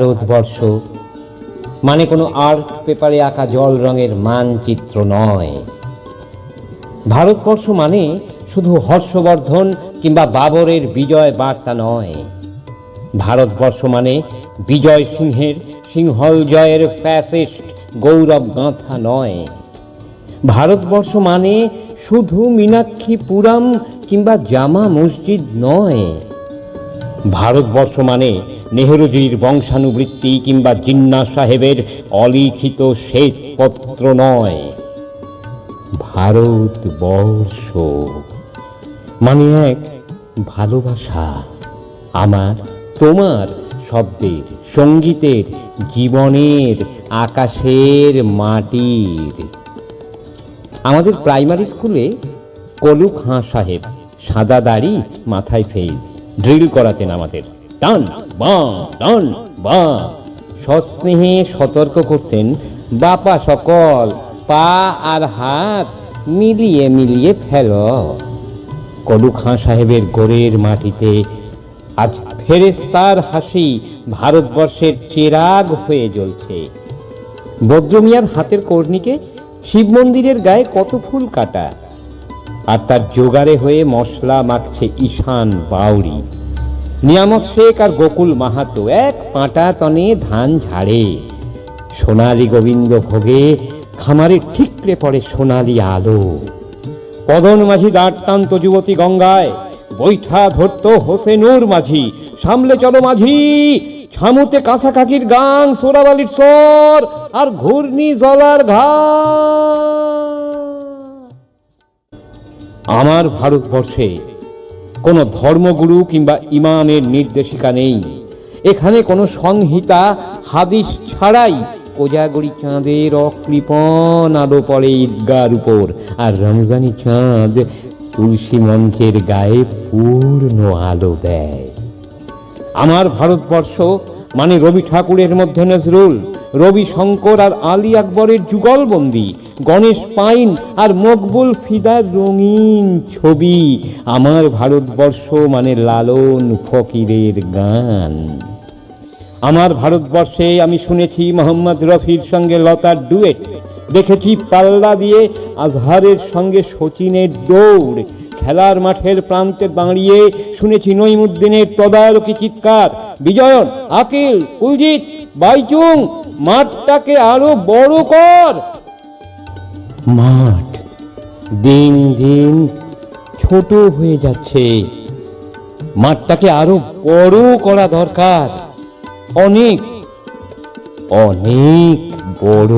ভারতবর্ষ মানে কোনো আর্ট পেপারে আঁকা জল রঙের মানচিত্র নয়। ভারতবর্ষ মানে শুধু হর্ষবর্ধন কিংবা বাবরের বিজয় বার্তা নয়। ভারতবর্ষ মানে বিজয় সিংহের সিংহল জয়ের ফ্যাসিস্ট গৌরব গাঁথা নয়। ভারতবর্ষ মানে শুধু মীনাক্ষীপুরম কিংবা জামা মসজিদ নয়। ভারতবর্ষ মানে নেহরুজির বংশানুবৃত্তি কিংবা জিন্না সাহেবের অলিখিত শ্বেতপত্র নয়। ভারতবর্ষ মানে এক ভালোবাসা, আমার তোমার, শব্দের, সঙ্গীতের, জীবনের, আকাশের, মাটির। আমাদের প্রাইমারি স্কুলে কলু খাঁ সাহেব সাদা দাড়ি, মাথায় ফেজ, ড্রিল করাতেন আমাদের। টান বাঁ টান বাঁ, সস্নেহে সতর্ক করতেন, বাপা সকল পা আর হাত মিলিয়ে মিলিয়ে ফেল। কলু খাঁ সাহেবের গোরের মাটিতে আজ ফেরেশতার হাসি ভারতবর্ষের চেরাগ হয়ে জ্বলছে। বদ্রমিয়ার হাতের কর্ণিকে শিব মন্দিরের গায়ে কত ফুল কাটা, আর তার জোগাড়ে হয়ে মশলা মাখছে ঈশান বাউরি। নিয়ামত শেখ আর গোকুল মাহাতো এক পাঁটা তনে ধান ঝাড়ে। সোনালী গোবিন্দ ভোগে খামারে ঠিকরে পড়ে সোনালী আলো। পদন মাঝি দাঁড় টানত যুবতী গঙ্গায়, বৈঠা ধরত হোসেনুর মাঝি। সামলে চলো মাঝি, ছামুতে কাঁসা কাকির গান, সোরাবালির স্বর আর ঘূর্ণি জলার ঘা। আমার ভারতবর্ষে কোনো ধর্মগুরু কিংবা ইমামের নির্দেশিকা নেই। এখানে কোনো সংহিতা হাদিস ছাড়াই কোজাগরি চাঁদের অকৃপণ আলো পড়ে ঈদগার উপর, আর রমজানি চাঁদ তুলসী মঞ্চের গায়ে পূর্ণ আলো দেয়। আমার ভারতবর্ষ মানে রবি ঠাকুরের মধ্যে নজরুল, রবি শঙ্কর আর আলী আকবরের যুগলবন্দি, গণেশ পাইন আর মকবুল ফিদার রঙিন ছবি। আমার ভারতবর্ষ মানে লালন ফকিরের গান। আমার ভারতবর্ষে আমি শুনেছি মোহাম্মদ রফির সঙ্গে লতার ডুয়েট, দেখেছি পাল্লা দিয়ে আজহারের সঙ্গে শচীনের দৌড়, খেলার মাঠের প্রান্তে দাঁড়িয়ে শুনেছি নঈমুদ্দিনের তদারকি চিৎকার, বিজয়ন, আকিল, কুলজিৎ, বাইচুং, মাঠটাকে আরো বড় কর। মাঠ দিন দিন ছোট হয়ে যাচ্ছে, মাঠটাকে আরো বড় করা দরকার, অনেক অনেক বড়।